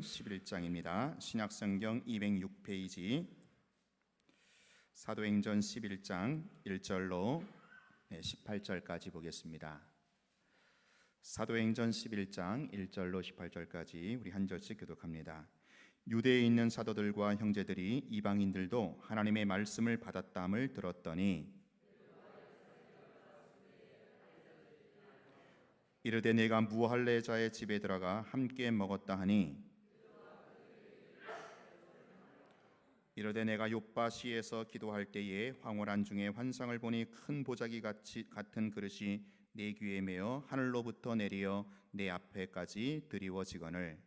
11장입니다. 신약성경 206페이지 사도행전 11장 1절로 18절까지 보겠습니다. 사도행전 11장 1절로 18절까지 우리 한 절씩 교독합니다. 유대에 있는 사도들과 형제들이 이방인들도 하나님의 말씀을 받았다함을 들었더니 이르되 내가 무할레자의 집에 들어가 함께 먹었다 하니 이르되 내가 욥바시에서 기도할 때에 황홀한 중에 환상을 보니 큰 보자기 같은 그릇이 내 귀에 매어 하늘로부터 내리어 내 앞에까지 드리워지거늘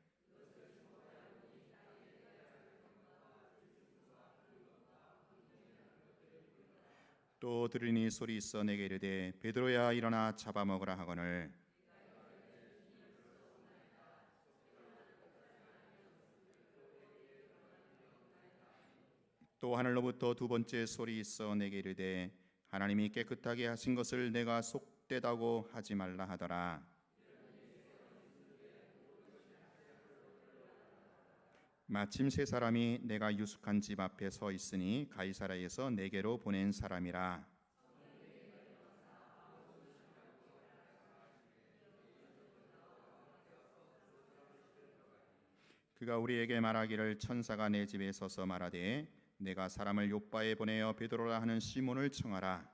또 들으니 소리 있어 내게 이르되 베드로야 일어나 잡아먹으라 하거늘 또 하늘로부터 두 번째 소리 있어 내게 이르되 하나님이 깨끗하게 하신 것을 내가 속되다고 하지 말라 하더라. 마침 세 사람이 내가 유숙한 집 앞에 서 있으니 가이사랴에서 내게로 보낸 사람이라. 그가 우리에게 말하기를 천사가 내 집에 서서 말하되 내가 사람을 욥바에 보내어 베드로라 하는 시몬을 청하라.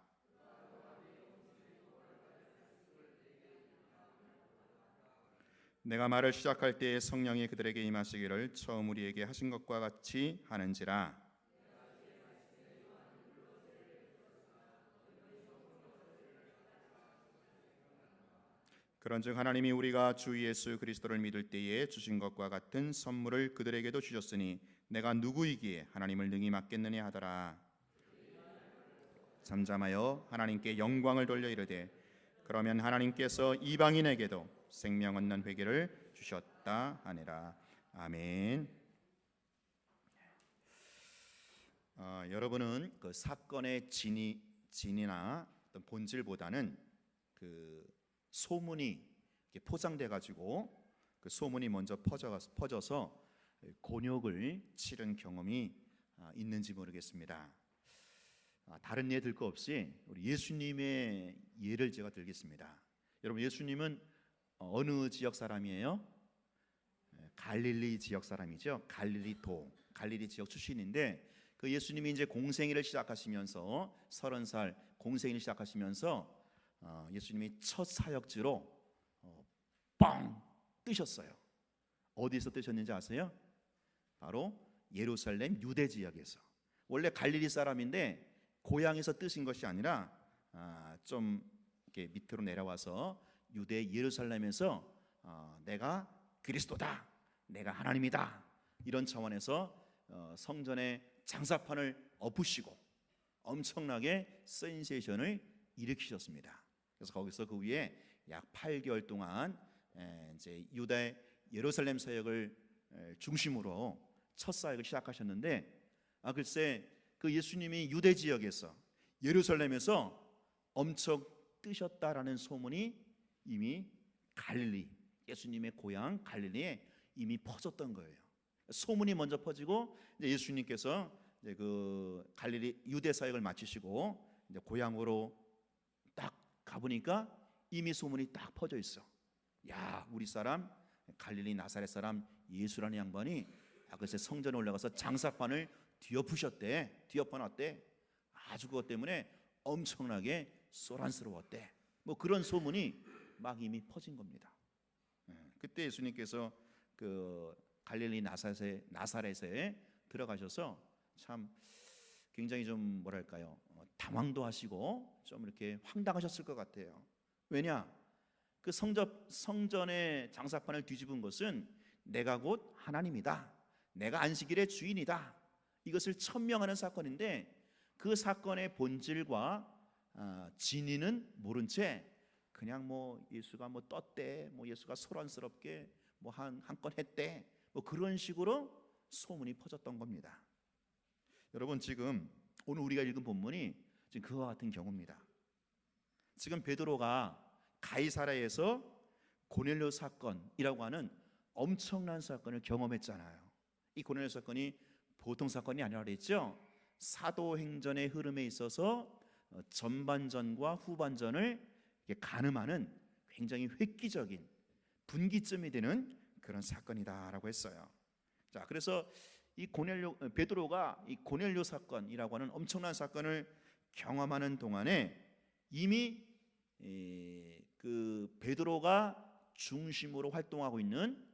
내가 말을 시작할 때에 성령이 그들에게 임하시기를 처음 우리에게 하신 것과 같이 하는지라. 그런즉 하나님이 우리가 주 예수 그리스도를 믿을 때에 주신 것과 같은 선물을 그들에게도 주셨으니 내가 누구이기에 하나님을 능히 맡겠느냐 하더라. 잠잠하여 하나님께 영광을 돌려 이르되 그러면 하나님께서 이방인에게도 생명 얻는 회개를 주셨다 하니라. 아멘. 여러분은 그 사건의 진이나 어떤 본질보다는 그 소문이 포장돼 가지고 그 소문이 먼저 퍼져서 곤욕을 치른 경험이 있는지 모르겠습니다. 다른 예 들 거 없이 우리 예수님의 예를 제가 들겠습니다. 여러분, 예수님은 어느 지역 사람이에요? 갈릴리 지역 사람이죠. 갈릴리 지역 출신인데 그 예수님이 이제 공생애를 시작하시면서 30살 공생애를 시작하시면서 예수님이 첫 사역지로 뻥 뜨셨어요. 어디서 뜨셨는지 아세요? 바로 예루살렘 유대 지역에서. 원래 갈릴리 사람인데 고향에서 뜨신 것이 아니라 좀 이렇게 밑으로 내려와서 유대 예루살렘에서 내가 그리스도다, 내가 하나님이다, 이런 차원에서 성전의 장사판을 엎으시고 엄청나게 센세이션을 일으키셨습니다. 그래서 거기서 그 위에 약 8개월 동안 이제 유대 예루살렘 사역을 중심으로 첫 사역을 시작하셨는데 글쎄 그 예수님이 유대 지역에서 예루살렘에서 엄청 뜨셨다라는 소문이 이미 갈릴리, 예수님의 고향 갈릴리에 이미 퍼졌던 거예요. 소문이 먼저 퍼지고 이제 예수님께서 이제 그 갈릴리 유대 사역을 마치시고 이제 고향으로 딱 가보니까 이미 소문이 딱 퍼져 있어. 야, 우리 사람 갈릴리 나사렛 사람 예수라는 양반이 글쎄 성전에 올라가서 장사판을 뒤엎어놨대. 아주 그것 때문에 엄청나게 소란스러웠대. 뭐 그런 소문이 막 이미 퍼진 겁니다. 그때 예수님께서 그 갈릴리 나사렛에 들어가셔서 참 굉장히 좀 뭐랄까요, 당황도 하시고 좀 이렇게 황당하셨을 것 같아요. 왜냐? 그 성전의 장사판을 뒤집은 것은 내가 곧 하나님이다, 내가 안식일의 주인이다, 이것을 천명하는 사건인데 그 사건의 본질과 진위는 모른 채 그냥 뭐 예수가 뭐 떴대, 뭐 예수가 소란스럽게 뭐 한 건 했대, 뭐 그런 식으로 소문이 퍼졌던 겁니다. 여러분, 지금 오늘 우리가 읽은 본문이 지금 그와 같은 경우입니다. 지금 베드로가 가이사랴에서 고넬료 사건이라고 하는 엄청난 사건을 경험했잖아요. 이 고넬료 사건이 보통 사건이 아니라 그랬죠. 사도행전의 흐름에 있어서 전반전과 후반전을 가늠하는 굉장히 획기적인 분기점이 되는 그런 사건이다라고 했어요. 자, 그래서 이 베드로가 이 고넬료 사건이라고 하는 엄청난 사건을 경험하는 동안에 이미 그 베드로가 중심으로 활동하고 있는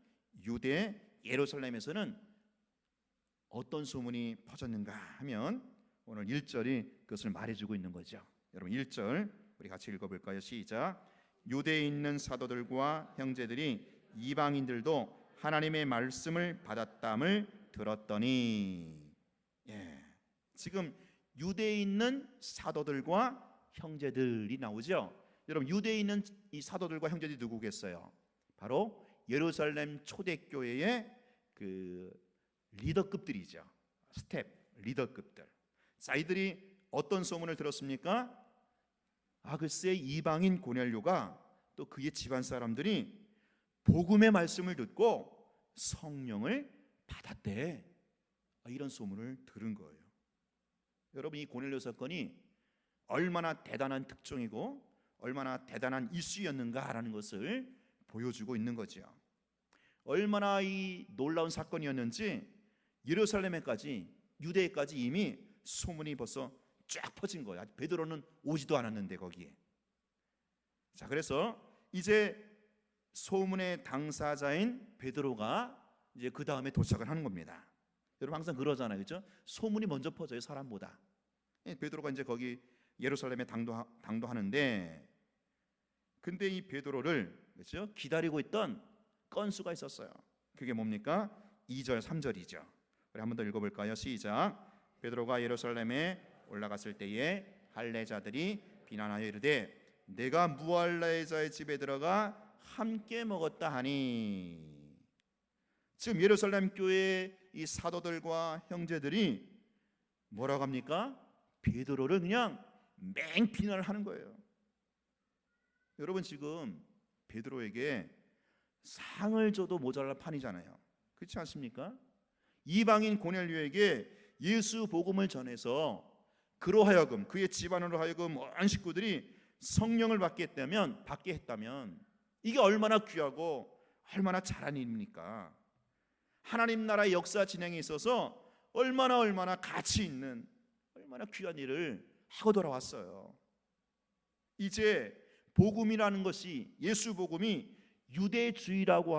유대 예루살렘에서는 어떤 소문이 퍼졌는가 하면 오늘 1절이 그것을 말해주고 있는 거죠. 여러분 1절 우리 같이 읽어볼까요? 시작. 유대에 있는 사도들과 형제들이 이방인들도 하나님의 말씀을 받았담을 들었더니, 지금 유대에 있는 사도들과 형제들이 나오죠. 여러분 유대에 있는 이 사도들과 형제들이 누구겠어요? 바로 예루살렘 초대교회의 그 리더급들이죠. 스텝 리더급들. 자, 이들이 어떤 소문을 들었습니까? 글쎄 이방인 고넬료가 또 그의 집안 사람들이 복음의 말씀을 듣고 성령을 받았대. 이런 소문을 들은 거예요. 여러분 이 고넬료 사건이 얼마나 대단한 특종이고 얼마나 대단한 이슈였는가라는 것을 보여주고 있는 거죠. 얼마나 이 놀라운 사건이었는지 예루살렘에까지 유대에까지 이미 소문이 벌써 쫙 퍼진 거야. 베드로는 오지도 않았는데 거기에. 자, 그래서 이제 소문의 당사자인 베드로가 이제 그 다음에 도착을 하는 겁니다. 여러분 항상 그러잖아요, 그렇죠? 소문이 먼저 퍼져요, 사람보다. 베드로가 이제 거기 예루살렘에 당도하는데, 근데 이 베드로를 그렇죠? 기다리고 있던 건수가 있었어요. 그게 뭡니까? 2절, 3절이죠. 우리 한번 더 읽어볼까요? 시작. 베드로가 예루살렘에 올라갔을 때에 할례자들이 비난하여 이르되 내가 무할례자의 집에 들어가 함께 먹었다 하니. 지금 예루살렘 교회 이 사도들과 형제들이 뭐라고 합니까? 베드로를 그냥 맹 비난을 하는 거예요. 여러분 지금 베드로에게 상을 줘도 모자랄 판이잖아요. 그렇지 않습니까? 이방인 고넬료에게 예수 복음을 전해서 그로 하여금 그의 집안으로 하여금 온 식구들이 성령을 받게 했다면 이게 얼마나 귀하고 얼마나 잘한 일입니까? 하나님 나라의 역사 진행에 있어서 얼마나 가치 있는 얼마나 귀한 일을 하고 돌아왔어요. 이제 복음이라는 것이 예수 복음이 유대주의라고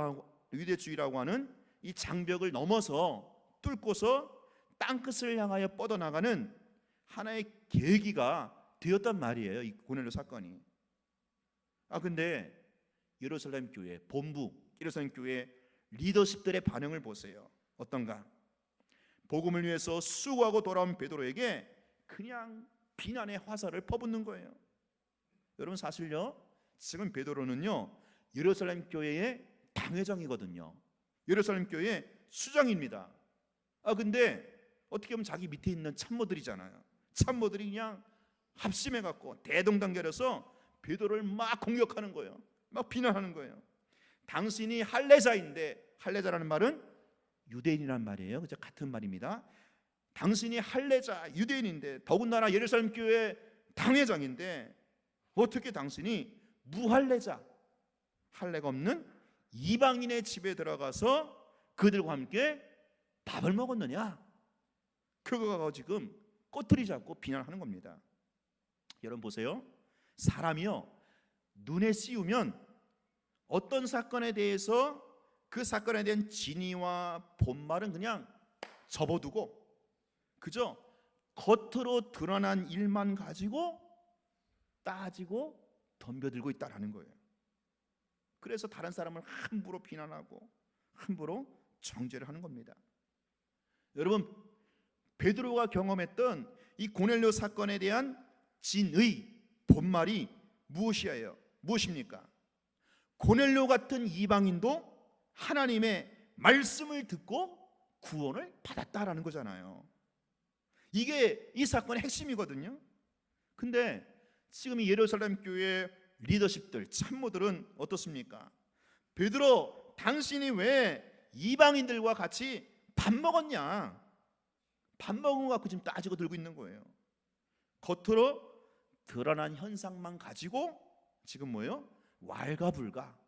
하는 이 장벽을 넘어서 뚫고서 땅끝을 향하여 뻗어나가는 하나의 계기가 되었단 말이에요. 이 고넬료 사건이. 근데 예루살렘 교회 본부, 예루살렘 교회 리더십들의 반응을 보세요. 어떤가? 복음을 위해서 수고하고 돌아온 베드로에게 그냥 비난의 화살을 퍼붓는 거예요. 여러분 사실요, 지금 베드로는요 예루살렘 교회의 당회장이거든요. 예루살렘 교회 수장입니다. 근데 어떻게 보면 자기 밑에 있는 참모들이잖아요. 참모들이 그냥 합심해 갖고 대동단결해서 베드로를 막 공격하는 거예요. 막 비난하는 거예요. 당신이 할례자인데, 할례자라는 말은 유대인이란 말이에요. 그죠? 같은 말입니다. 당신이 할례자 유대인인데 더군다나 예루살렘 교회 당회장인데 어떻게 당신이 무할례자, 할례가 없는 이방인의 집에 들어가서 그들과 함께 밥을 먹었느냐? 그거가 지금 꼬투리 잡고 비난하는 겁니다. 여러분 보세요. 사람이요 눈에 씌우면 어떤 사건에 대해서 그 사건에 대한 진위와 본말은 그냥 접어두고 그저 겉으로 드러난 일만 가지고 따지고 덤벼들고 있다라는 거예요. 그래서 다른 사람을 함부로 비난하고 함부로 정죄를 하는 겁니다. 여러분 베드로가 경험했던 이 고넬료 사건에 대한 진의 본말이 무엇입니까? 고넬료 같은 이방인도 하나님의 말씀을 듣고 구원을 받았다라는 거잖아요. 이게 이 사건의 핵심이거든요. 근데 지금 이 예루살렘 교회 리더십들, 참모들은 어떻습니까? 베드로 당신이 왜 이방인들과 같이 밥 먹었냐? 밥 먹은 거 갖고 지금 따지고 들고 있는 거예요. 겉으로 드러난 현상만 가지고 지금 뭐예요? 왈가불가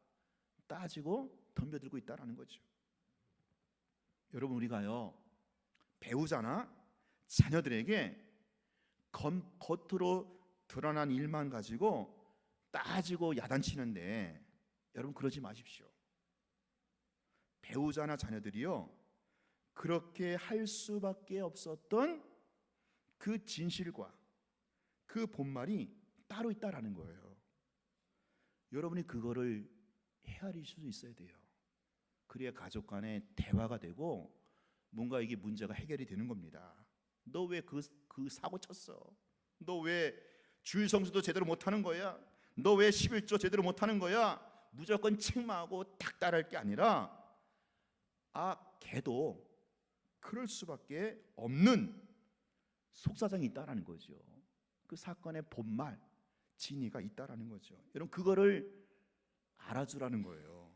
따지고 덤벼들고 있다라는 거죠. 여러분, 우리가요, 배우자나 자녀들에게 겉으로 드러난 일만 가지고 따지고 야단치는데, 여러분 그러지 마십시오. 배우자나 자녀들이요, 그렇게 할 수밖에 없었던 그 진실과 그 본말이 따로 있다라는 거예요. 여러분이 그거를 헤아릴 수 있어야 돼요. 그래야 가족 간에 대화가 되고 뭔가 이게 문제가 해결이 되는 겁니다. 너 왜 그 사고 쳤어? 너 왜 주일 성수도 제대로 못하는 거야? 너 왜 11조 제대로 못하는 거야? 무조건 책망하고 탁 따를 게 아니라, 걔도 그럴 수밖에 없는 속사정이 있다라는 거죠. 그 사건의 본말, 진위가 있다라는 거죠. 여러분, 그거를 알아주라는 거예요.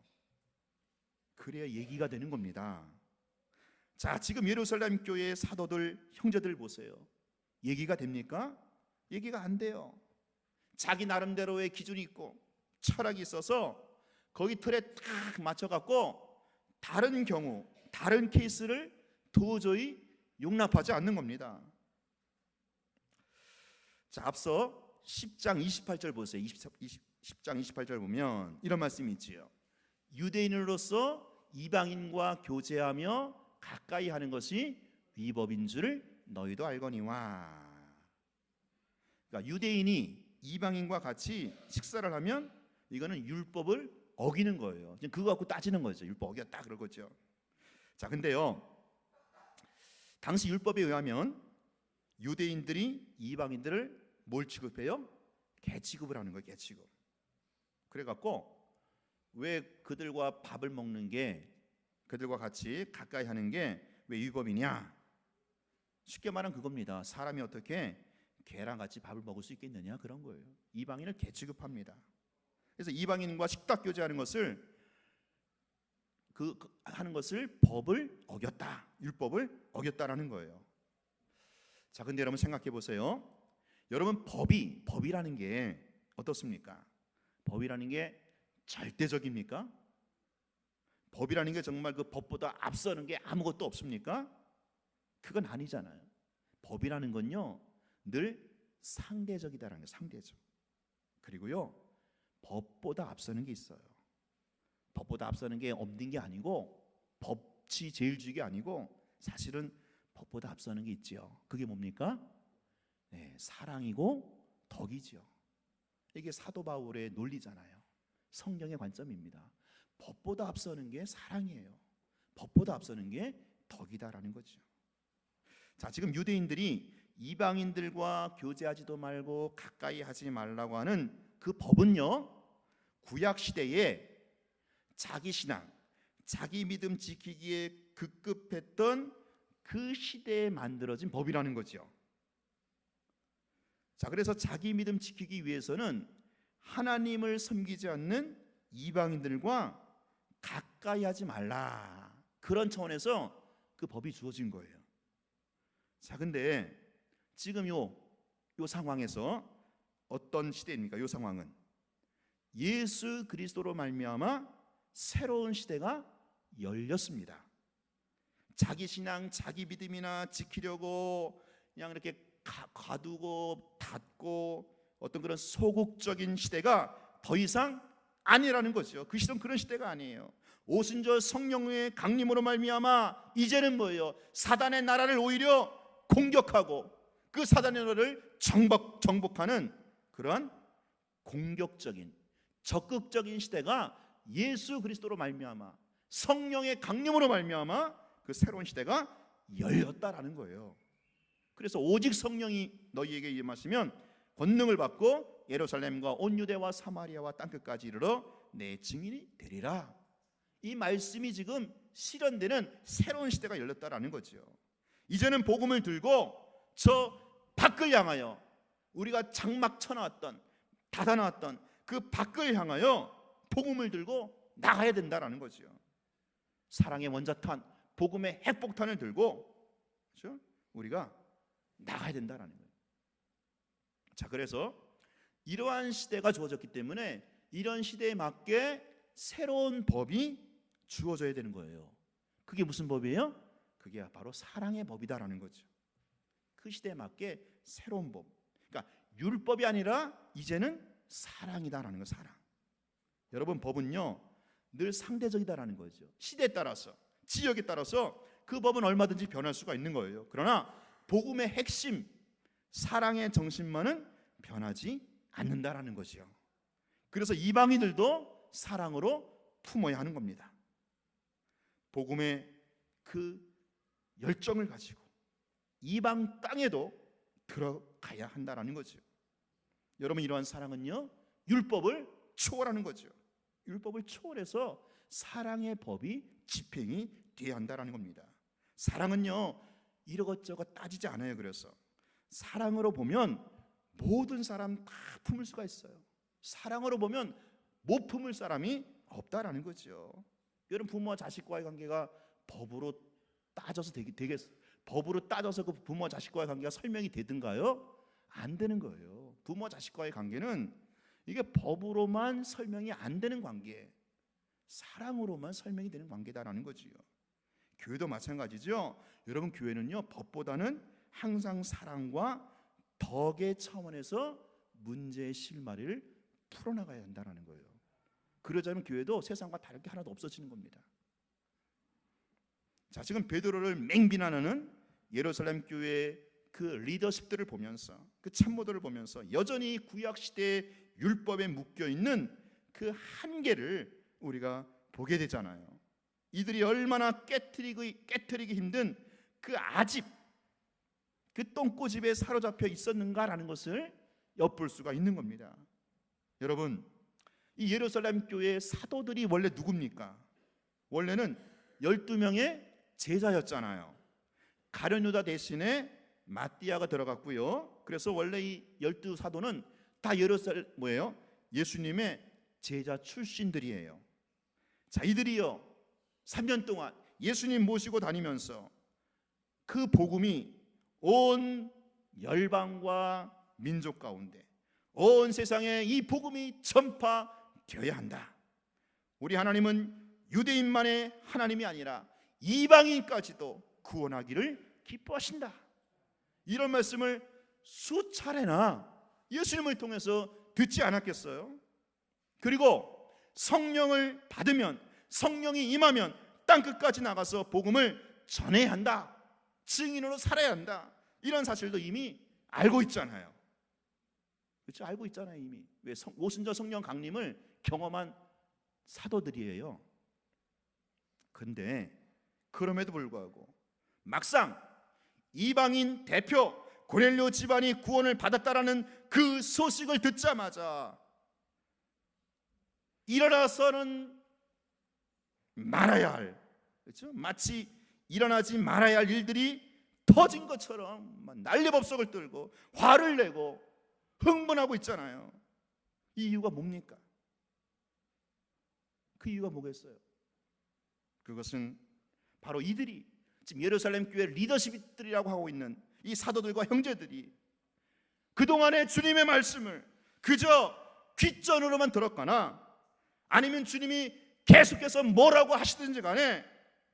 그래야 얘기가 되는 겁니다. 자, 지금 예루살렘 교회의 사도들, 형제들 보세요. 얘기가 됩니까? 얘기가 안 돼요. 자기 나름대로의 기준이 있고 철학이 있어서 거기 틀에 딱 맞춰갖고 다른 경우, 다른 케이스를 도저히 용납하지 않는 겁니다. 자, 앞서 10장 28절 보세요. 10장 28절 보면 이런 말씀이 있지요. 유대인으로서 이방인과 교제하며 가까이 하는 것이 위법인 줄 너희도 알거니와. 그러니까 유대인이 이방인과 같이 식사를 하면 이거는 율법을 어기는 거예요. 그거 갖고 따지는 거죠. 율법 어겼다 그럴 거죠. 자, 근데요, 당시 율법에 의하면 유대인들이 이방인들을 뭘 취급해요? 개 취급을 하는 거예요. 개 취급. 그래갖고 왜 그들과 밥을 먹는 게, 그들과 같이 가까이 하는 게 왜 위법이냐? 쉽게 말하면 그겁니다. 사람이 어떻게 개랑 같이 밥을 먹을 수 있겠느냐, 그런 거예요. 이방인을 개 취급합니다. 그래서 이방인과 식탁 교제하는 것을 하는 것을 법을 어겼다, 율법을 어겼다라는 거예요. 자, 근데 여러분 생각해 보세요. 여러분, 법이라는 게 어떻습니까? 법이라는 게 절대적입니까? 법이라는 게 정말 그 법보다 앞서는 게 아무것도 없습니까? 그건 아니잖아요. 법이라는 건요, 늘 상대적이다라는 거예요. 상대적. 그리고요, 법보다 앞서는 게 있어요. 법보다 앞서는 게 없는 게 아니고, 법치 제일주의가 아니고, 사실은 법보다 앞서는 게 있지요. 그게 뭡니까? 네, 사랑이고 덕이지요. 이게 사도 바울의 논리잖아요. 성경의 관점입니다. 법보다 앞서는 게 사랑이에요. 법보다 앞서는 게 덕이다라는 거죠. 자, 지금 유대인들이 이방인들과 교제하지도 말고 가까이 하지 말라고 하는 그 법은요, 구약 시대에 자기 신앙, 자기 믿음 지키기에 급급했던 그 시대에 만들어진 법이라는 거죠. 자, 그래서 자기 믿음 지키기 위해서는 하나님을 섬기지 않는 이방인들과 가까이 하지 말라, 그런 차원에서 그 법이 주어진 거예요. 자, 근데 지금 요 상황에서 어떤 시대입니까? 요 상황은 예수 그리스도로 말미암아 새로운 시대가 열렸습니다. 자기 신앙, 자기 믿음이나 지키려고 그냥 이렇게 가두고 닫고 어떤 그런 소극적인 시대가 더 이상 아니라는 거죠. 그 시대는 그런 시대가 아니에요. 오순절 성령의 강림으로 말미암아 이제는 뭐예요? 사단의 나라를 오히려 공격하고 그 사단의 나라를 정복하는 그런 공격적인, 적극적인 시대가 예수 그리스도로 말미암아, 성령의 강림으로 말미암아 그 새로운 시대가 열렸다라는 거예요. 그래서 오직 성령이 너희에게 임하시면 권능을 받고 예루살렘과 온 유대와 사마리아와 땅끝까지 이르러 내 증인이 되리라. 이 말씀이 지금 실현되는 새로운 시대가 열렸다라는 거죠. 이제는 복음을 들고 저 밖을 향하여, 우리가 장막 쳐놨던, 닫아놨던 그 밖을 향하여 복음을 들고 나가야 된다라는 거죠. 사랑의 원자탄, 복음의 핵폭탄을 들고, 그렇죠? 우리가 나가야 된다라는 거예요. 자, 그래서 이러한 시대가 주어졌기 때문에 이런 시대에 맞게 새로운 법이 주어져야 되는 거예요. 그게 무슨 법이에요? 그게 바로 사랑의 법이다라는 거죠. 그 시대에 맞게 새로운 법. 그러니까 율법이 아니라 이제는 사랑이다라는 거. 사랑. 여러분, 법은요 늘 상대적이다라는 거죠. 시대에 따라서, 지역에 따라서 그 법은 얼마든지 변할 수가 있는 거예요. 그러나 복음의 핵심, 사랑의 정신만은 변하지 않는다라는 거죠. 그래서 이방인들도 사랑으로 품어야 하는 겁니다. 복음의 그 열정을 가지고 이방 땅에도 들어가야 한다라는 거죠. 여러분, 이러한 사랑은요 율법을 초월하는 거죠. 율법을 초월해서 사랑의 법이 집행이 돼야 한다라는 겁니다. 사랑은요 이것저것 따지지 않아요. 그래서 사랑으로 보면 모든 사람 다 품을 수가 있어요. 사랑으로 보면 못 품을 사람이 없다라는 거죠. 여러분, 부모와 자식과의 관계가 법으로 따져서 되겠어요? 법으로 따져서 그 부모와 자식과의 관계가 설명이 되든가요? 안 되는 거예요. 부모와 자식과의 관계는 이게 법으로만 설명이 안 되는 관계, 사랑으로만 설명이 되는 관계다라는 거지요. 교회도 마찬가지죠. 여러분, 교회는요 법보다는 항상 사랑과 덕의 차원에서 문제의 실마리를 풀어나가야 한다는 거예요. 그러자면 교회도 세상과 다를 게 하나도 없어지는 겁니다. 자, 지금 베드로를 맹비난하는 예루살렘 교회의 그 리더십들을 보면서, 그 참모들을 보면서 여전히 구약 시대의 율법에 묶여 있는 그 한계를 우리가 보게 되잖아요. 이들이 얼마나 깨트리기 힘든 그 아집, 그 똥꼬집에 사로잡혀 있었는가라는 것을 엿볼 수가 있는 겁니다. 여러분, 이 예루살렘 교회의 사도들이 원래 누굽니까? 원래는 12명의 제자였잖아요. 가룟 유다 대신에 마띠아가 들어갔고요. 그래서 원래 이 12사도는 다 예수님의 제자 출신들이에요. 자, 이들이요 3년 동안 예수님 모시고 다니면서 그 복음이 온 열방과 민족 가운데, 온 세상에 이 복음이 전파되어야 한다. 우리 하나님은 유대인만의 하나님이 아니라 이방인까지도 구원하기를 기뻐하신다. 이런 말씀을 수차례나 예수님을 통해서 듣지 않았겠어요? 그리고 성령을 받으면, 성령이 임하면 땅끝까지 나가서 복음을 전해야 한다. 증인으로 살아야 한다. 이런 사실도 이미 알고 있잖아요. 그렇죠? 알고 있잖아요 이미. 왜? 오순절 성령 강림을 경험한 사도들이에요. 근데 그럼에도 불구하고 막상 이방인 대표 고넬료 집안이 구원을 받았다라는 그 소식을 듣자마자 일어나서는 말아야 할, 그렇죠? 마치 일어나지 말아야 할 일들이 터진 것처럼 난리법석을 떨고 화를 내고 흥분하고 있잖아요. 이 이유가 뭡니까? 그 이유가 뭐겠어요? 그것은 바로 이들이 지금 예루살렘 교회 리더십들이라고 하고 있는 이 사도들과 형제들이 그동안의 주님의 말씀을 그저 귓전으로만 들었거나 아니면 주님이 계속해서 뭐라고 하시든지 간에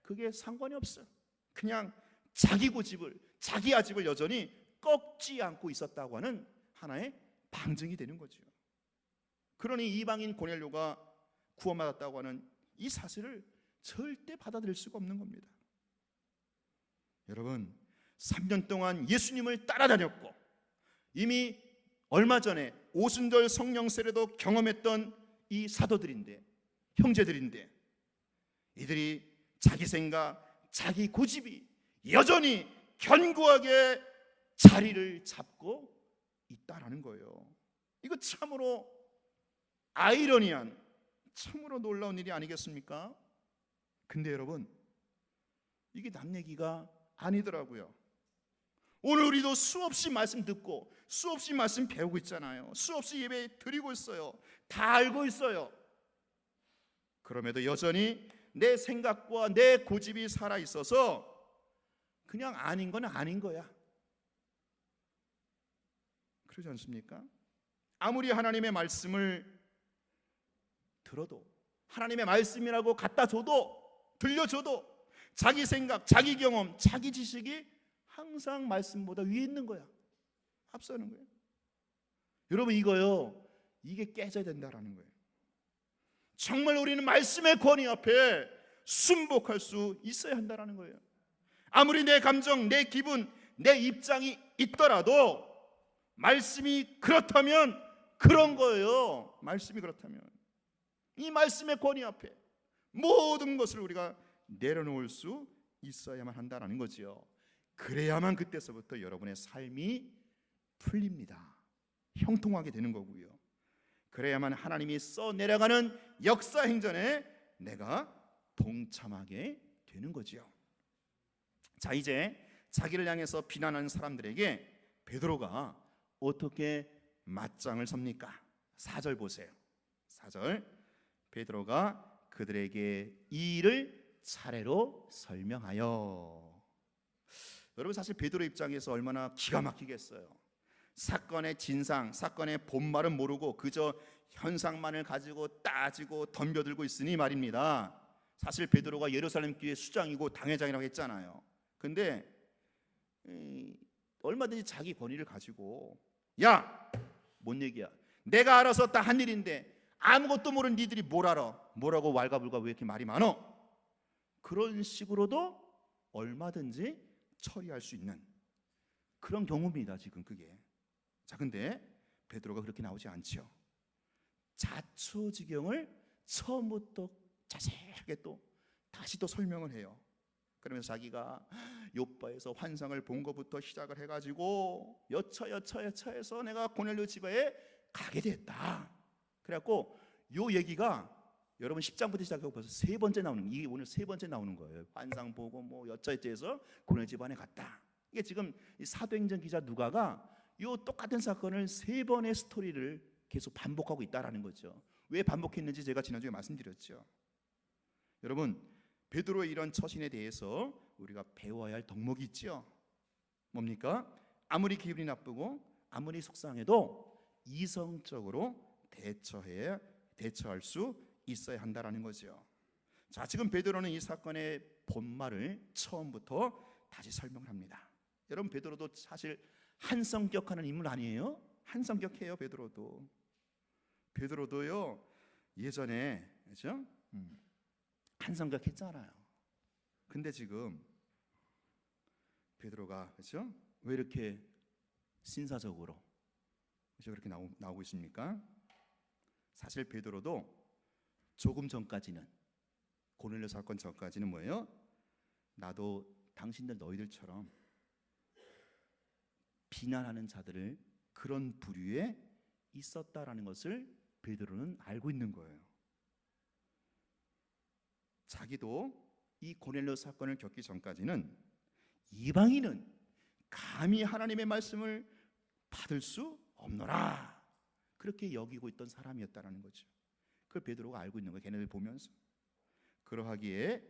그게 상관이 없어요. 그냥 자기 고집을, 자기 아집을 여전히 꺾지 않고 있었다고 하는 하나의 방증이 되는 거죠. 그러니 이방인 고넬료가 구원받았다고 하는 이 사실을 절대 받아들일 수가 없는 겁니다. 여러분, 3년 동안 예수님을 따라다녔고 이미 얼마 전에 오순절 성령 세례도 경험했던 이 사도들인데, 형제들인데, 이들이 자기 생각, 자기 고집이 여전히 견고하게 자리를 잡고 있다라는 거예요. 이거 참으로 아이러니한, 참으로 놀라운 일이 아니겠습니까? 근데 여러분, 이게 남 얘기가 아니더라고요. 오늘 우리도 수없이 말씀 듣고 수없이 말씀 배우고 있잖아요. 수없이 예배 드리고 있어요. 다 알고 있어요. 그럼에도 여전히 내 생각과 내 고집이 살아 있어서 그냥 아닌 건 아닌 거야. 그러지 않습니까? 아무리 하나님의 말씀을 들어도, 하나님의 말씀이라고 갖다 줘도, 들려줘도 자기 생각, 자기 경험, 자기 지식이 항상 말씀보다 위에 있는 거야. 앞서는 거예요. 여러분, 이게 깨져야 된다라는 거예요. 정말 우리는 말씀의 권위 앞에 순복할 수 있어야 한다는 거예요. 아무리 내 감정, 내 기분, 내 입장이 있더라도 말씀이 그렇다면 그런 거예요. 말씀이 그렇다면 이 말씀의 권위 앞에 모든 것을 우리가 내려놓을 수 있어야만 한다는 거지요. 그래야만 그때서부터 여러분의 삶이 풀립니다. 형통하게 되는 거고요. 그래야만 하나님이 써내려가는 역사 행전에 내가 동참하게 되는 거지요. 자, 이제 자기를 향해서 비난하는 사람들에게 베드로가 어떻게 맞장을 섭니까? 4절 보세요. 4절, 베드로가 그들에게 이 일을 차례로 설명하여. 여러분, 사실 베드로 입장에서 얼마나 기가 막히겠어요. 사건의 진상, 사건의 본말은 모르고 그저 현상만을 가지고 따지고 덤벼들고 있으니 말입니다. 사실 베드로가 예루살렘 교회 수장이고 당회장이라고 했잖아요. 근데 얼마든지 자기 권위를 가지고, 야, 뭔 얘기야, 내가 알아서 다 한 일인데 아무것도 모르는 니들이 뭘 알아, 뭐라고 왈가불가 왜 이렇게 말이 많어, 그런 식으로도 얼마든지 처리할 수 있는 그런 경우입니다, 지금 그게. 자, 근데 베드로가 그렇게 나오지 않죠. 자초지경을 처음부터 자세하게 또 다시 또 설명을 해요. 그러면서 자기가 욥바에서 환상을 본 것부터 시작을 해가지고 여차해서 내가 고넬료 집에 가게 됐다. 그래갖고 요 얘기가 여러분 10장부터 시작하고 벌써 세 번째 나오는, 이게 오늘 세 번째 나오는 거예요. 환상 보고 뭐 여차해서 고넬 집안에 갔다. 이게 지금 사도행전 기자 누가가 요 똑같은 사건을 세 번의 스토리를 계속 반복하고 있다라는 거죠. 왜 반복했는지 제가 지난주에 말씀드렸죠. 여러분, 베드로의 이런 처신에 대해서 우리가 배워야 할 덕목이 있죠. 뭡니까? 아무리 기분이 나쁘고 아무리 속상해도 이성적으로 대처할 수 있어야 한다라는 거죠. 자, 지금 베드로는 이 사건의 본말을 처음부터 다시 설명을 합니다. 여러분, 베드로도 사실 한성격하는 인물 아니에요? 한성격해요. 베드로도요 예전에, 그렇죠? 한성격했잖아요. 근데 지금 베드로가, 그렇죠? 왜 이렇게 신사적으로, 그렇죠? 그렇게 나오고 있습니까? 사실 베드로도 조금 전까지는, 고넬료 사건 전까지는 뭐예요? 나도 당신들 너희들처럼 비난하는 자들을 그런 부류에 있었다라는 것을 베드로는 알고 있는 거예요. 자기도 이 고넬료 사건을 겪기 전까지는 이방인은 감히 하나님의 말씀을 받을 수 없노라, 그렇게 여기고 있던 사람이었다라는 거죠. 그걸 베드로가 알고 있는 거예요. 걔네들 보면서. 그러하기에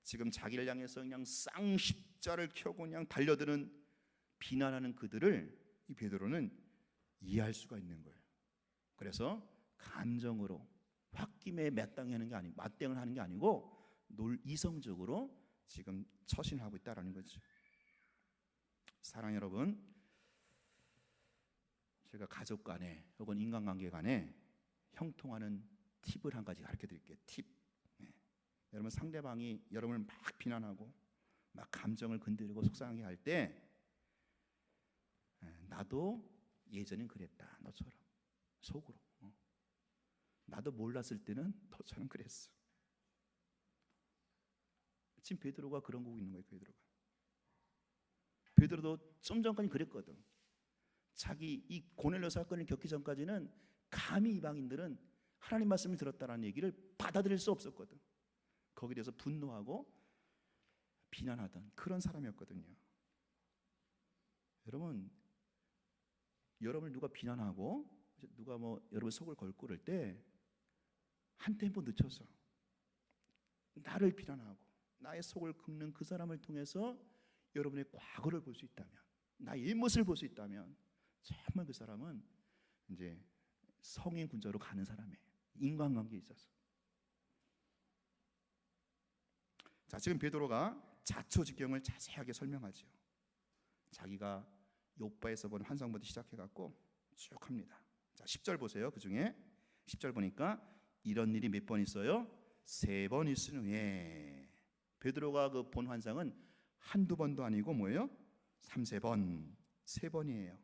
지금 자기를 향해서 그냥 쌍십자를 켜고 그냥 달려드는, 비난하는 그들을 이 베드로는 이해할 수가 있는 거예요. 그래서 감정으로 홧김에 맞대응을 하는 게 아니고 이성적으로 지금 처신하고 있다라는 거죠. 사랑 여러분, 제가 가족 간에 혹은 인간관계 간에 형통하는 팁을 한 가지 가르쳐 드릴게요. 팁. 여러분, 상대방이 여러분을 막 비난하고 막 감정을 건드리고 속상하게 할 때, 나도 예전엔 그랬다, 너처럼 속으로. 나도 몰랐을 때는 너처럼 그랬어. 지금 베드로가 그런 거고 있는 거예요. 베드로도 좀 전까지 그랬거든. 자기 이 고넬료 사건을 겪기 전까지는 감히 이방인들은 하나님 말씀을 들었다는 얘기를 받아들일 수 없었거든. 거기에 대해서 분노하고 비난하던 그런 사람이었거든요. 여러분을 누가 비난하고 누가 여러분 속을 걸고 그럴 때 한 템포 늦춰서 나를 비난하고 나의 속을 긁는 그 사람을 통해서 여러분의 과거를 볼 수 있다면, 나의 옛모습을 볼 수 있다면 정말 그 사람은 이제 성인 군자로 가는 사람이에요. 인간관계에 있어서. 자, 지금 베드로가 자초지경을 자세하게 설명하죠. 자기가 욥바에서 본 환상부터 시작해갖고 쭉 합니다. 자, 10절 보세요. 그 중에 10절 보니까 이런 일이 몇 번 있어요? 3번 있으니. 베드로가 그 본 환상은 한두 번도 아니고 뭐예요? 3-4번, 3번이에요.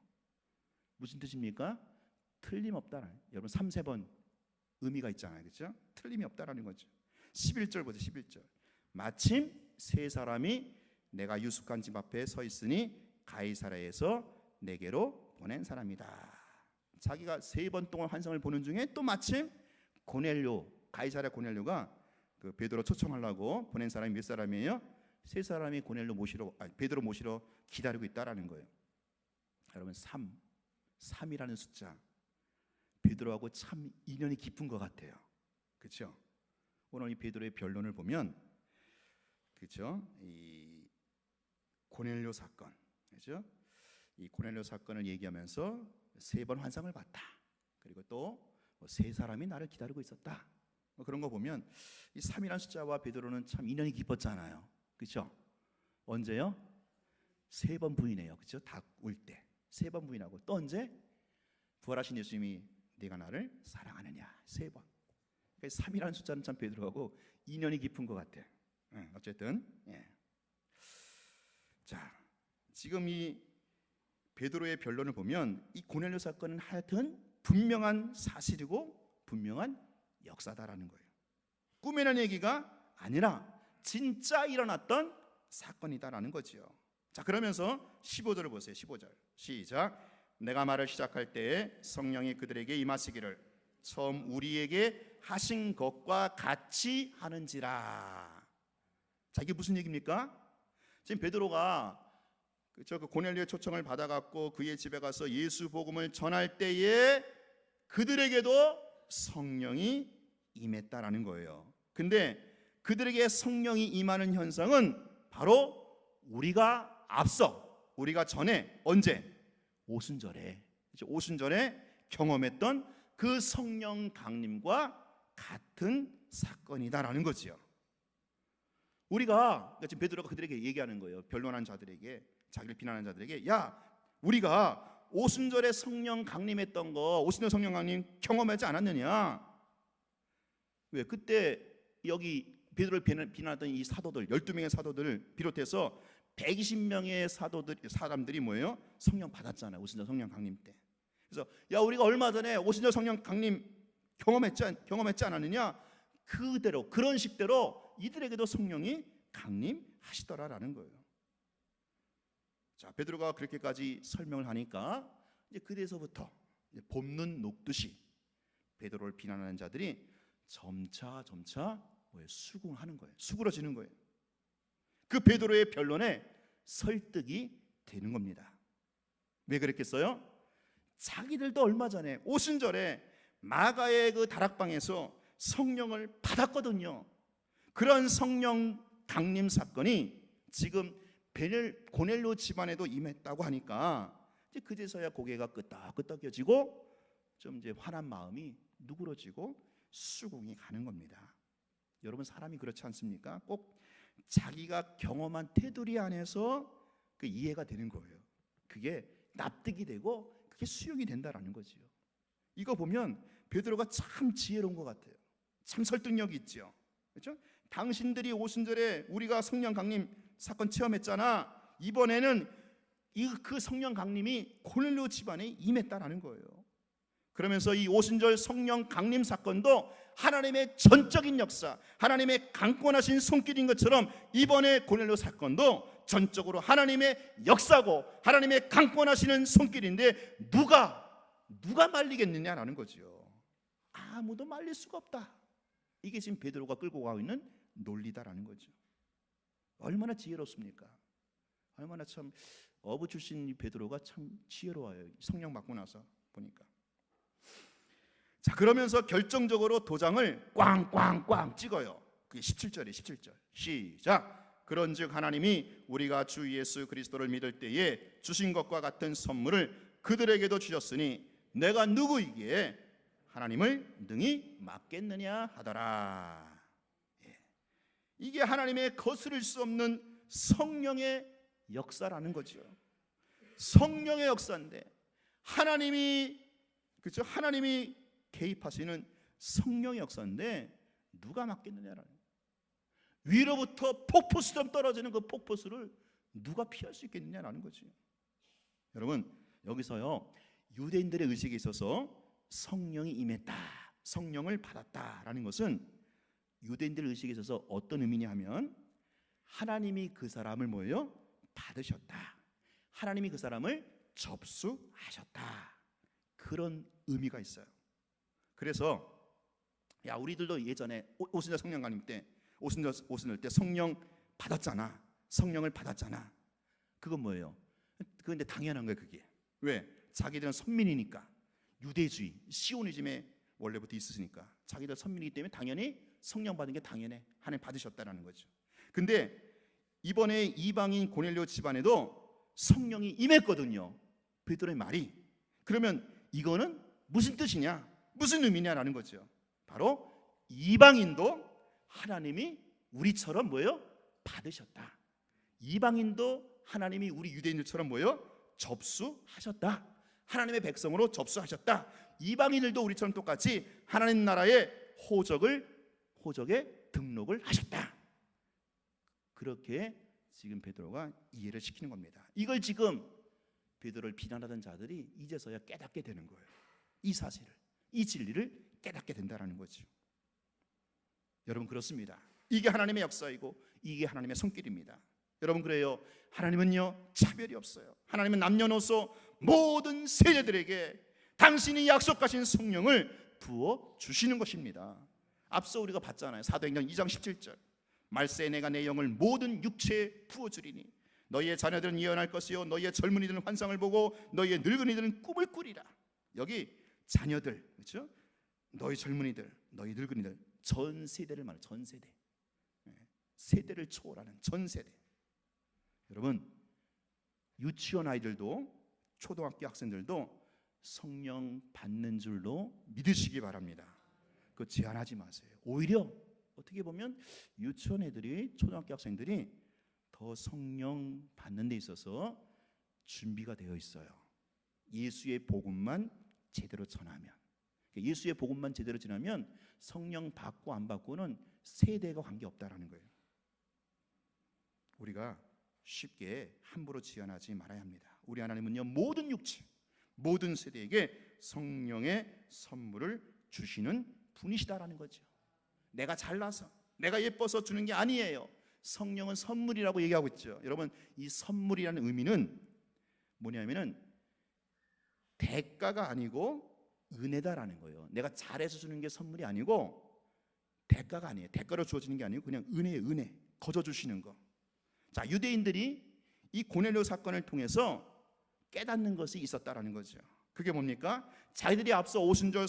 무슨 뜻입니까? 틀림없다는, 여러분 3-4번 의미가 있잖아요, 그렇죠? 틀림이 없다라는 거죠. 11절 보세요. 11절. 마침 세 사람이 내가 유숙한 집 앞에 서 있으니 가이사랴에서 내게로 보낸 사람이다. 자기가 3번 동안 환상을 보는 중에 또 마침 고넬료, 가이사랴 고넬료가 그 베드로 초청하려고 보낸 사람이 몇 사람이에요? 3사람이 고넬료 모시러, 베드로 모시러 기다리고 있다라는 거예요. 여러분 3이라는 숫자, 베드로하고 참 인연이 깊은 것 같아요. 그렇죠? 오늘 이 베드로의 변론을 보면, 그렇죠? 이 고넬료 사건, 그렇죠? 이 고넬료 사건을 얘기하면서 3번 환상을 봤다. 그리고 또 3사람이 나를 기다리고 있었다. 그런 거 보면 이 3이라는 숫자와 베드로는 참 인연이 깊었잖아요. 그렇죠? 언제요? 3번 부인해요. 그렇죠? 닭 울 때 3번 부인하고, 또 언제? 부활하신 예수님이 네가 나를 사랑하느냐 3번. 그러니까 3이라는 숫자는 참 베드로하고 인연이 깊은 것 같아요. 어쨌든 자, 지금 이 베드로의 변론을 보면 이 고넬료 사건은 하여튼 분명한 사실이고 분명한 역사다라는 거예요. 꿈이라는 얘기가 아니라 진짜 일어났던 사건이다라는 거지요. 자, 그러면서 15절을 보세요. 15절 시작. 내가 말을 시작할 때에 성령이 그들에게 임하시기를 처음 우리에게 하신 것과 같이 하는지라. 자, 이게 무슨 얘기입니까? 지금 베드로가 그 고넬료의 초청을 받아갖고 그의 집에 가서 예수 복음을 전할 때에 그들에게도 성령이 임했다라는 거예요. 근데 그들에게 성령이 임하는 현상은 바로 우리가 앞서, 우리가 전에, 언제? 오순절에 경험했던 그 성령 강림과 같은 사건이다라는 거지요. 우리가 지금 베드로가 그들에게 얘기하는 거예요. 변론한 자들에게, 자기를 비난하는 자들에게, 야, 우리가 오순절에 성령 강림했던 거, 오순절 성령 강림 경험하지 않았느냐? 왜? 그때 여기 베드로를 비난하던 이 사도들, 12명의 사도들을 비롯해서 120명의 사람들이 뭐예요? 성령 받았잖아요. 오순절 성령 강림 때. 그래서 야, 우리가 얼마 전에 오순절 성령 강림 경험했지 않았느냐? 그대로, 그런 식대로 이들에게도 성령이 강림하시더라라는 거예요. 자, 베드로가 그렇게까지 설명을 하니까 이제 그때서부터 이제 봄눈 녹듯이 베드로를 비난하는 자들이 점차 수긍하는 거예요. 수그러지는 거예요. 그 베드로의 변론에 설득이 되는 겁니다. 왜 그랬겠어요? 자기들도 얼마 전에 오순절에 마가의 그 다락방에서 성령을 받았거든요. 그런 성령 강림 사건이 지금 고넬료 집안에도 임했다고 하니까 이제 그제서야 고개가 끄덕끄덕여지고 좀 이제 화난 마음이 누그러지고 수긍이 가는 겁니다. 여러분, 사람이 그렇지 않습니까? 꼭 자기가 경험한 테두리 안에서 그 이해가 되는 거예요. 그게 납득이 되고 그게 수용이 된다라는 거지요. 이거 보면 베드로가 참 지혜로운 것 같아요. 참 설득력이 있죠. 그렇죠? 당신들이 오순절에 우리가 성령 강림 사건 체험했잖아. 이번에는 그 성령 강림이 고넬료 집안에 임했다라는 거예요. 그러면서 이 오순절 성령 강림 사건도 하나님의 전적인 역사, 하나님의 강권하신 손길인 것처럼 이번에 고넬료 사건도 전적으로 하나님의 역사고 하나님의 강권하시는 손길인데 누가 말리겠느냐라는 거죠. 아무도 말릴 수가 없다. 이게 지금 베드로가 끌고 가고 있는 논리다라는 거죠. 얼마나 지혜롭습니까? 얼마나 참 어부 출신 이 베드로가 참 지혜로워요. 성령 받고 나서 보니까. 자, 그러면서 결정적으로 도장을 꽝꽝꽝 찍어요. 그게 17절이에요. 17절 시작. 그런즉 하나님이 우리가 주 예수 그리스도를 믿을 때에 주신 것과 같은 선물을 그들에게도 주셨으니 내가 누구이기에 하나님을 능히 막겠느냐 하더라. 이게 하나님의 거스를 수 없는 성령의 역사라는 거죠. 성령의 역사인데 하나님이 그렇죠? 하나님이 개입하시는 성령의 역사인데 누가 막겠느냐라는, 위로부터 폭포수처럼 떨어지는 그 폭포수를 누가 피할 수 있겠느냐라는 거죠. 여러분 여기서요 유대인들의 의식에 있어서 성령이 임했다, 성령을 받았다라는 것은 유대인들의 의식에 있어서 어떤 의미냐 하면 하나님이 그 사람을 뭐예요? 받으셨다, 하나님이 그 사람을 접수하셨다, 그런 의미가 있어요. 그래서 야 우리들도 예전에 오순절 성령관임 때 오순절 때 성령 받았잖아, 성령을 받았잖아. 그건 뭐예요? 그런데 당연한 거예요. 그게 왜? 자기들은 선민이니까, 유대주의 시오니즘에 원래부터 있으니까 자기들 선민이기 때문에 당연히 성령 받은 게 당연해, 하나님 받으셨다라는 거죠. 근데 이번에 이방인 고넬료 집안에도 성령이 임했거든요. 베드로의 말이. 그러면 이거는 무슨 뜻이냐, 무슨 의미냐라는 거죠. 바로 이방인도 하나님이 우리처럼 뭐예요? 받으셨다. 이방인도 하나님이 우리 유대인들처럼 뭐예요? 접수하셨다. 하나님의 백성으로 접수하셨다. 이방인들도 우리처럼 똑같이 하나님 나라의 호적에 등록을 하셨다. 그렇게 지금 베드로가 이해를 시키는 겁니다. 이걸 지금 베드로를 비난하던 자들이 이제서야 깨닫게 되는 거예요. 이 사실을, 이 진리를 깨닫게 된다는 거죠. 여러분 그렇습니다. 이게 하나님의 역사이고 이게 하나님의 손길입니다. 여러분 그래요. 하나님은요 차별이 없어요. 하나님은 남녀노소 모든 세대들에게 당신이 약속하신 성령을 부어 주시는 것입니다. 앞서 우리가 봤잖아요. 사도행전 2장 17절 말세 내가 내 영을 모든 육체에 부어주리니 너희의 자녀들은 예언할 것이요 너희의 젊은이들은 환상을 보고 너희의 늙은이들은 꿈을 꾸리라. 여기 자녀들, 그렇죠? 너희 젊은이들, 너희 늙은이들, 전 세대를 말해요. 전 세대, 세대를 초월하는 전 세대. 여러분 유치원 아이들도 초등학교 학생들도 성령 받는 줄로 믿으시기 바랍니다. 그거 제한하지 마세요. 오히려 어떻게 보면 유치원 애들이, 초등학교 학생들이 더 성령 받는 데 있어서 준비가 되어 있어요. 예수의 복음만 제대로 전하면, 예수의 복음만 제대로 전하면 성령 받고 안 받고는 세대가 관계없다라는 거예요. 우리가 쉽게 함부로 지연하지 말아야 합니다. 우리 하나님은요 모든 육체, 모든 세대에게 성령의 선물을 주시는 분이시다라는 거죠. 내가 잘나서, 내가 예뻐서 주는 게 아니에요. 성령은 선물이라고 얘기하고 있죠. 여러분 이 선물이라는 의미는 뭐냐면은 대가가 아니고 은혜다라는 거예요. 내가 잘해서 주는 게 선물이 아니고 대가가 아니에요. 대가로 주어지는 게 아니고 그냥 은혜예요. 은혜, 거저 주시는 거. 자, 유대인들이 이 고넬료 사건을 통해서 깨닫는 것이 있었다라는 거죠. 그게 뭡니까? 자기들이 앞서 오순절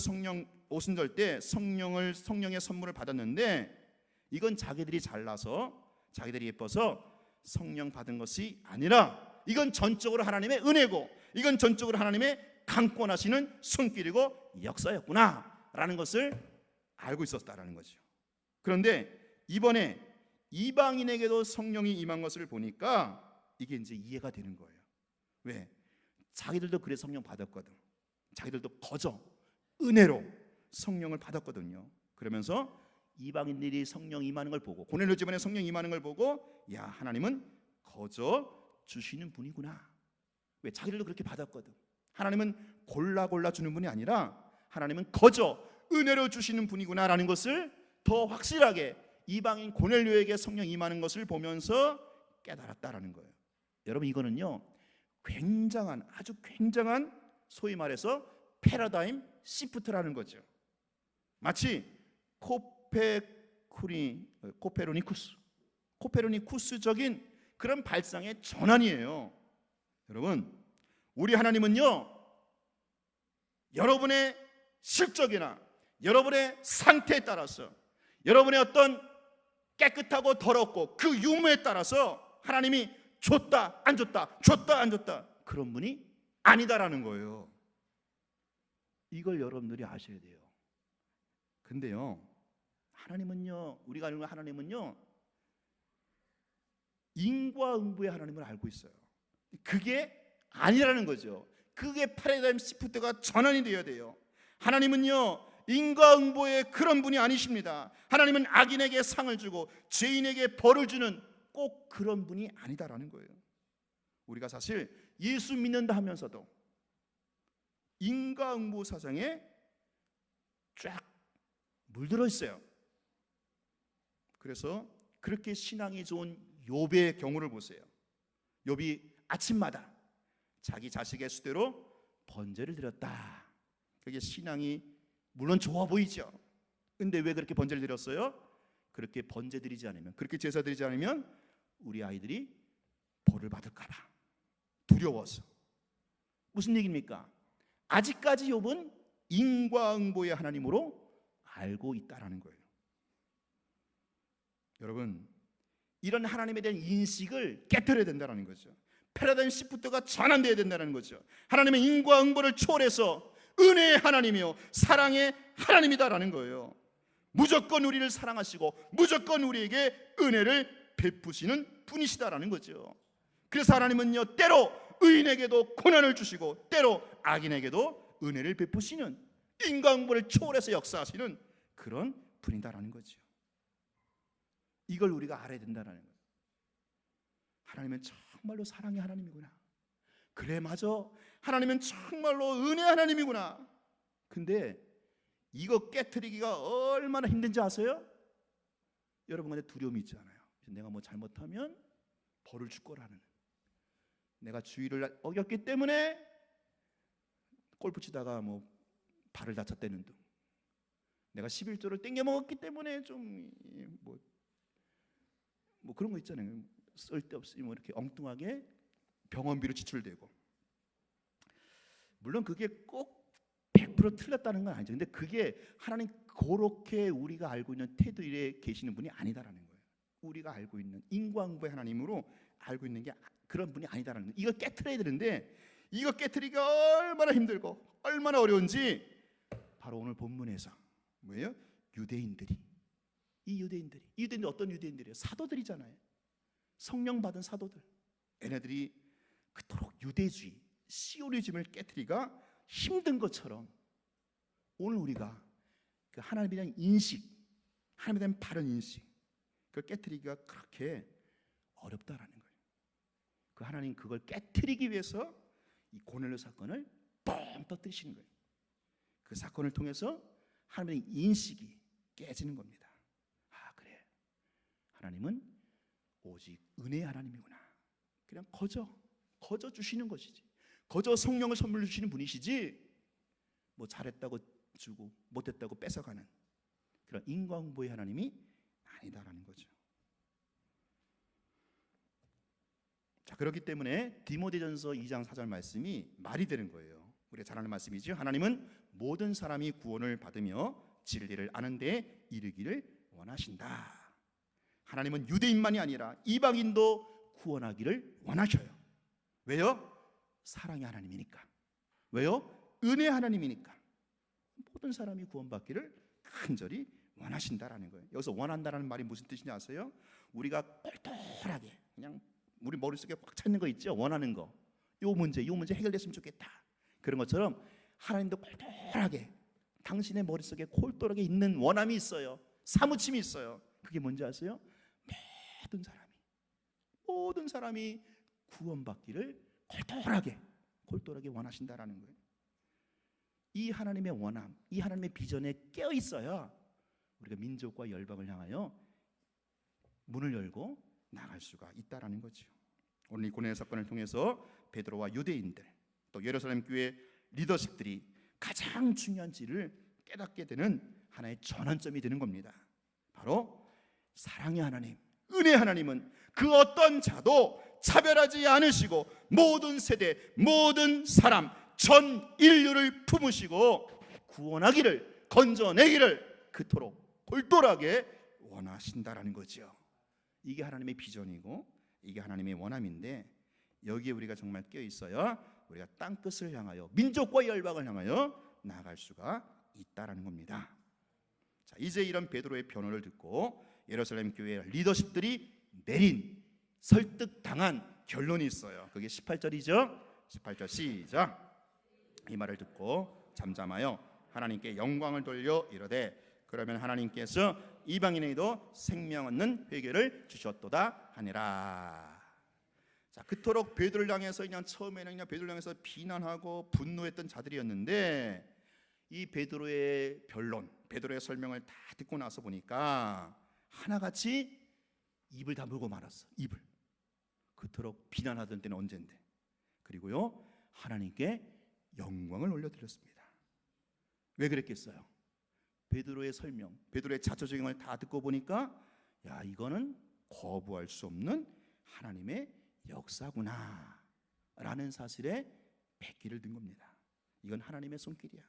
때 성령의 선물을 받았는데 이건 자기들이 잘나서, 자기들이 예뻐서 성령 받은 것이 아니라 이건 전적으로 하나님의 은혜고, 이건 전적으로 하나님의 강권하시는 손길이고 역사였구나라는 것을 알고 있었다라는 거죠. 그런데 이번에 이방인에게도 성령이 임한 것을 보니까 이게 이제 이해가 되는 거예요. 왜? 자기들도 그래 성령 받았거든. 자기들도 거저 은혜로 성령을 받았거든요. 그러면서 이방인들이 성령 임하는 걸 보고, 고넬료 집안에 성령 임하는 걸 보고, 야 하나님은 거저 주시는 분이구나. 왜? 자기들도 그렇게 받았거든. 하나님은 골라 주는 분이 아니라 하나님은 거저 은혜로 주시는 분이구나라는 것을 더 확실하게 이방인 고넬료에게 성령 임하는 것을 보면서 깨달았다라는 거예요. 여러분 이거는요 굉장한, 아주 굉장한 소위 말해서 패러다임 시프트라는 거죠. 마치 코페르니쿠스적인 그런 발상의 전환이에요. 여러분 우리 하나님은요 여러분의 실적이나 여러분의 상태에 따라서, 여러분의 어떤 깨끗하고 더럽고 그 유무에 따라서 하나님이 줬다 안 줬다, 줬다 안 줬다, 그런 분이 아니다라는 거예요. 이걸 여러분들이 아셔야 돼요. 근데요, 하나님은요, 우리가 아는 하나님은요, 인과응보의 하나님을 알고 있어요. 그게 아니라는 거죠. 그게 패러다임 시프트가 전환이 되어야 돼요. 하나님은요, 인과응보의 그런 분이 아니십니다. 하나님은 악인에게 상을 주고 죄인에게 벌을 주는 꼭 그런 분이 아니다라는 거예요. 우리가 사실 예수 믿는다 하면서도 인과응보 사상에 쫙 물들어 있어요. 그래서 그렇게 신앙이 좋은 욥의 경우를 보세요. 욥이 아침마다 자기 자식의 수대로 번제를 드렸다. 그게 신앙이 물론 좋아 보이죠. 근데 왜 그렇게 번제를 드렸어요? 그렇게 번제 드리지 않으면, 그렇게 제사 드리지 않으면 우리 아이들이 벌을 받을까 봐 두려워서. 무슨 얘기입니까? 아직까지 욥은 인과응보의 하나님으로 알고 있다라는 거예요. 여러분, 이런 하나님에 대한 인식을 깨뜨려야 된다는 거죠. 패러다임 시프트가 전환되어야 된다는 거죠. 하나님은 인과응보를 초월해서 은혜의 하나님이요 사랑의 하나님이다라는 거예요. 무조건 우리를 사랑하시고 무조건 우리에게 은혜를 베푸시는 분이시다라는 거죠. 그래서 하나님은요, 때로 의인에게도 고난을 주시고 때로 악인에게도 은혜를 베푸시는, 인과응보를 초월해서 역사하시는 그런 분이다라는 거죠. 이걸 우리가 알아야 된다는 거예요. 하나님은 정말로 사랑의 하나님이구나. 그래, 맞아, 하나님은 정말로 은혜의 하나님이구나. 근데 이거 깨트리기가 얼마나 힘든지 아세요? 여러분 간에 두려움이 있잖아요. 내가 뭐 잘못하면 벌을 줄 거라는, 내가 주의를 어겼기 때문에 골프 치다가 뭐 발을 다쳤다는 등, 내가 11조를 땡겨 먹었기 때문에 좀 뭐 그런 거 있잖아요. 쓸데없이 뭐 이렇게 엉뚱하게 병원비로 지출되고. 물론 그게 꼭 100% 틀렸다는 건 아니죠. 근데 그게 하나님 그렇게 우리가 알고 있는 테두리에 계시는 분이 아니다라는 거예요. 우리가 알고 있는 인과응보의 하나님으로 알고 있는 게 그런 분이 아니다라는 거예요. 이걸 깨트려야 되는데 이거 깨트리기가 얼마나 힘들고 얼마나 어려운지 바로 오늘 본문에서 뭐예요? 이 유대인들이 어떤 유대인들이에요? 사도들이잖아요. 성령 받은 사도들. 얘네들이 그토록 유대주의, 시오니즘을 깨트리기가 힘든 것처럼 오늘 우리가 그 하나님에 대한 인식, 하나님에 대한 바른 인식, 그걸 깨트리기가 그렇게 어렵다라는 거예요. 그 하나님 그걸 깨트리기 위해서 이 고넬료 사건을 뻥 터뜨리시는 거예요. 그 사건을 통해서 하나님의 인식이 깨지는 겁니다. 아, 그래, 하나님은 오직 은혜의 하나님이구나. 그냥 거저 주시는 것이지, 거저 성령을 선물로 주시는 분이시지 뭐 잘했다고 주고 못했다고 뺏어가는 그런 인과응보의 하나님이 아니다라는 거죠. 자, 그렇기 때문에 디모데전서 2장 4절 말씀이 말이 되는 거예요. 우리가 잘 아는 말씀이죠. 하나님은 모든 사람이 구원을 받으며 진리를 아는 데 이르기를 원하신다. 하나님은 유대인만이 아니라 이방인도 구원하기를 원하셔요. 왜요? 사랑의 하나님이니까. 왜요? 은혜의 하나님이니까. 모든 사람이 구원받기를 간절히 원하신다라는 거예요. 여기서 원한다라는 말이 무슨 뜻인지 아세요? 우리가 똘똘하게 그냥 우리 머릿속에 꽉 차 있는 거 있죠? 원하는 거. 요 문제 해결됐으면 좋겠다. 그런 것처럼 하나님도 똘똘하게 당신의 머릿속에 콜똘하게 있는 원함이 있어요. 사무침이 있어요. 그게 뭔지 아세요? 모든 사람이 구원받기를 콜똘하게 원하신다라는 거예요. 이 하나님의 원함, 이 하나님의 비전에 깨어 있어야 우리가 민족과 열방을 향하여 문을 열고 나갈 수가 있다라는 거죠. 오늘 이 고넬료 사건을 통해서 베드로와 유대인들 또 예루살렘 교회 리더십들이 가장 중요한 질을 깨닫게 되는 하나의 전환점이 되는 겁니다. 바로 사랑의 하나님, 은혜의 하나님은 그 어떤 자도 차별하지 않으시고 모든 세대, 모든 사람, 전 인류를 품으시고 구원하기를, 건져내기를 그토록 골똘하게 원하신다라는 거죠. 이게 하나님의 비전이고 이게 하나님의 원함인데, 여기에 우리가 정말 깨어 있어야 우리가 땅 끝을 향하여, 민족과 열방을 향하여 나아갈 수가 있다라는 겁니다. 자, 이제 이런 베드로의 변호를 듣고 예루살렘 교회 리더십들이 내린, 설득당한 결론이 있어요. 그게 18절이죠. 18절 시작. 이 말을 듣고 잠잠하여 하나님께 영광을 돌려 이르되, 그러면 하나님께서 이방인에게도 생명 얻는 회개를 주셨도다 하니라. 자, 그토록 베드로를 향해서 그냥 처음에는 그냥 베드로를 향해서 비난하고 분노했던 자들이었는데, 이 베드로의 변론, 베드로의 설명을 다 듣고 나서 보니까 하나같이 입을 다물고 말았어. 입을. 그토록 비난하던 때는 언젠데. 그리고요, 하나님께 영광을 올려드렸습니다. 왜 그랬겠어요? 베드로의 설명, 베드로의 자초지경을 다 듣고 보니까, 야, 이거는 거부할 수 없는 하나님의 역사구나 라는 사실에 백기를 든 겁니다. 이건 하나님의 손길이야.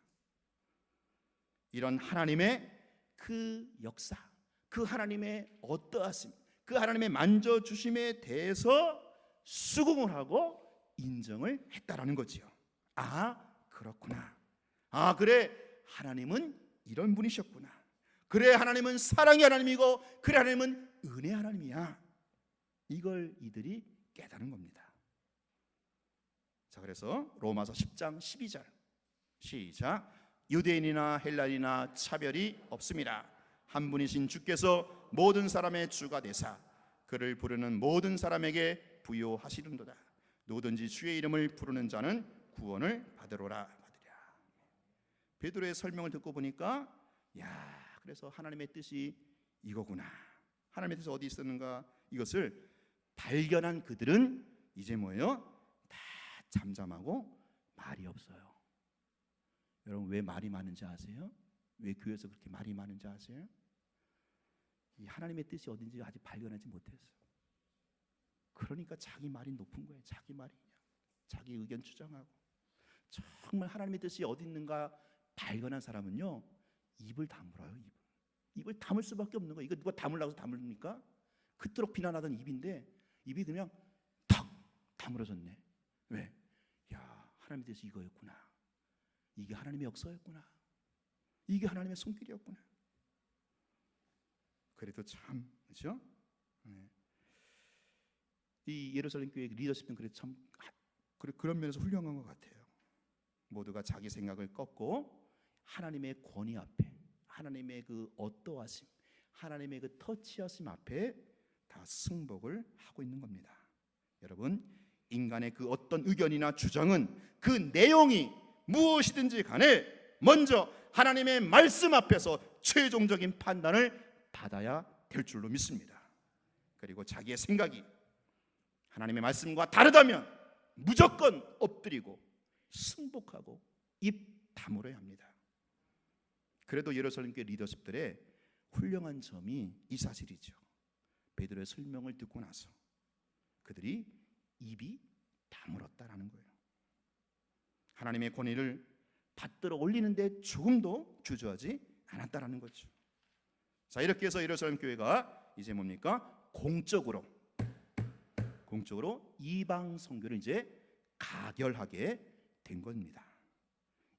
이런 하나님의 그 역사, 그 하나님의 어떠하심, 그 하나님의 만져주심에 대해서 수긍을 하고 인정을 했다라는 거지요. 아, 그렇구나. 아, 그래, 하나님은 이런 분이셨구나. 그래, 하나님은 사랑의 하나님이고, 그래, 하나님은 은혜 하나님이야. 이걸 이들이 깨달은 겁니다. 자, 그래서 로마서 10장 12절 시작. 유대인이나 헬라인이나 차별이 없습니다. 한 분이신 주께서 모든 사람의 주가 되사 그를 부르는 모든 사람에게 부요하시는도다. 누구든지 주의 이름을 부르는 자는 구원을 받으리라. 베드로의 설명을 듣고 보니까, 야, 그래서 하나님의 뜻이 이거구나. 하나님의 뜻이 어디 있었는가? 이것을 발견한 그들은 이제 뭐예요? 다 잠잠하고 말이 없어요. 여러분, 왜 말이 많은지 아세요? 왜 교회에서 그렇게 말이 많은지 아세요? 이 하나님의 뜻이 어딘지 아직 발견하지 못했어요. 그러니까 자기 말이 높은 거예요. 자기 말이 그냥 자기 의견 주장하고. 정말 하나님의 뜻이 어디 있는가 발견한 사람은요, 입을 다물어요. 입을 다물 수밖에 없는 거예요. 이거 누가 다물라고 다물습니까? 그토록 비난하던 입인데 입이 그냥 탁 다물어졌네. 왜? 야, 하나님의 뜻이 이거였구나. 이게 하나님의 역사였구나. 이게 하나님의 손길이었구나. 그래도 참, 그렇죠? 네. 이 예루살렘 교회 리더십은 그래 참 그런 면에서 훌륭한 것 같아요. 모두가 자기 생각을 꺾고 하나님의 권위 앞에, 하나님의 그 어떠하심, 하나님의 그 터치하심 앞에 다 승복을 하고 있는 겁니다. 여러분, 인간의 그 어떤 의견이나 주장은 그 내용이 무엇이든지 간에 먼저 하나님의 말씀 앞에서 최종적인 판단을 받아야 될 줄로 믿습니다. 그리고 자기의 생각이 하나님의 말씀과 다르다면 무조건 엎드리고 승복하고 입 다물어야 합니다. 그래도 예루살렘 교회 리더십들의 훌륭한 점이 이 사실이죠. 베드로의 설명을 듣고 나서 그들이 입이 다물었다라는 거예요. 하나님의 권위를 받들어 올리는데 조금도 주저하지 않았다라는 거죠. 자, 이렇게 해서 예루살렘 교회가 이제 뭡니까? 공적으로 이방 선교를 이제 가결하게 된 겁니다.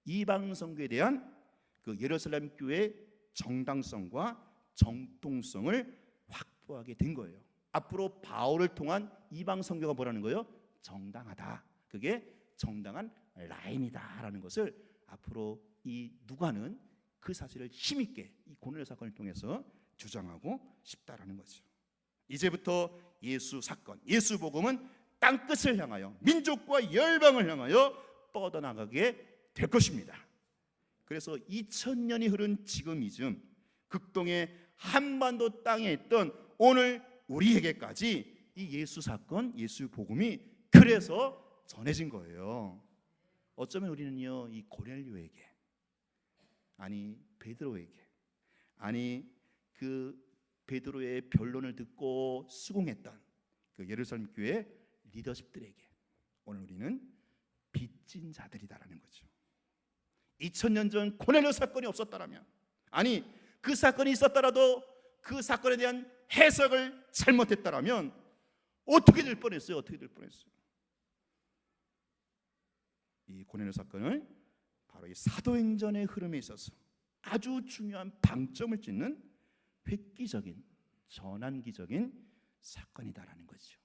이방 선교에 대한 그 예루살렘 교회의 정당성과 정통성을 확보하게 된 거예요. 앞으로 바울을 통한 이방 선교가 뭐라는 거예요? 정당하다. 그게 정당한 라인이다라는 것을 앞으로 이 누가는 그 사실을 힘있게 이 고넬료 사건을 통해서 주장하고 싶다라는 거죠. 이제부터 예수 사건, 예수 복음은 땅끝을 향하여 민족과 열방을 향하여 뻗어나가게 될 것입니다. 그래서 2000년이 흐른 지금이즘 극동의 한반도 땅에 있던 오늘 우리에게까지 이 예수 사건, 예수 복음이 그래서 전해진 거예요. 어쩌면 우리는요, 이 고넬료에게, 아니 베드로에게, 아니 그 베드로의 변론을 듣고 수긍했던 그 예루살렘 교회 리더십들에게 오늘 우리는 빚진 자들이다라는 거죠. 2000년 전 고넬료 사건이 없었다라면, 아니 그 사건이 있었더라도 그 사건에 대한 해석을 잘못했다라면 어떻게 될 뻔했어요? 어떻게 될 뻔했어요? 이 고넬료 사건은 바로 이 사도행전의 흐름에 있어서 아주 중요한 방점을 찍는 획기적인 전환기적인 사건이다라는 거죠.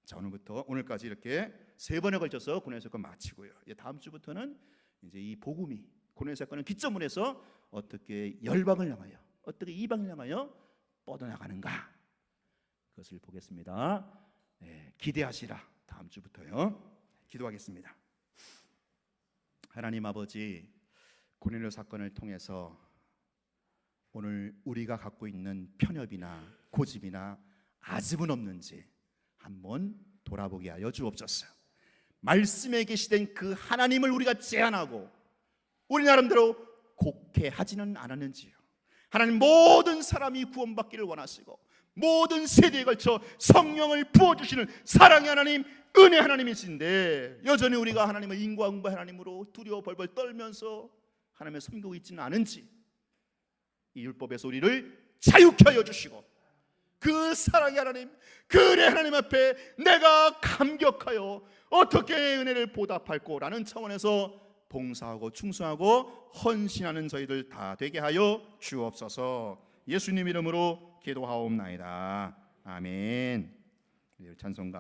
자, 오늘부터 오늘까지 이렇게 3번에 걸쳐서 고넬료 사건 마치고요. 다음 주부터는 이제 이 복음이 고넬료 사건을 기점으로 해서 어떻게 열방을 향하여, 어떻게 이방을 향하여 뻗어나가는가, 그것을 보겠습니다. 기대하시라. 다음 주부터요. 기도하겠습니다. 하나님 아버지, 고넬료 사건을 통해서 오늘 우리가 갖고 있는 편협이나 고집이나 아집은 없는지 한번 돌아보게 하여 주옵소서. 말씀에 계시된 그 하나님을 우리가 제안하고 우리 나름대로 곡해하지는 않았는지요. 하나님, 모든 사람이 구원받기를 원하시고 모든 세대에 걸쳐 성령을 부어주시는 사랑의 하나님, 은혜 하나님이신데 여전히 우리가 하나님을 인과응보 하나님으로 두려워 벌벌 떨면서 하나님을 섬기고 있지는 않은지, 이 율법에서 우리를 자유케 하여 주시고 그 사랑의 하나님, 그 은혜 하나님 앞에 내가 감격하여 어떻게 은혜를 보답할꼬 라는 차원에서 봉사하고 충성하고 헌신하는 저희들 다 되게 하여 주옵소서. 예수님 이름으로 기도하옵나이다. 아멘. 찬송가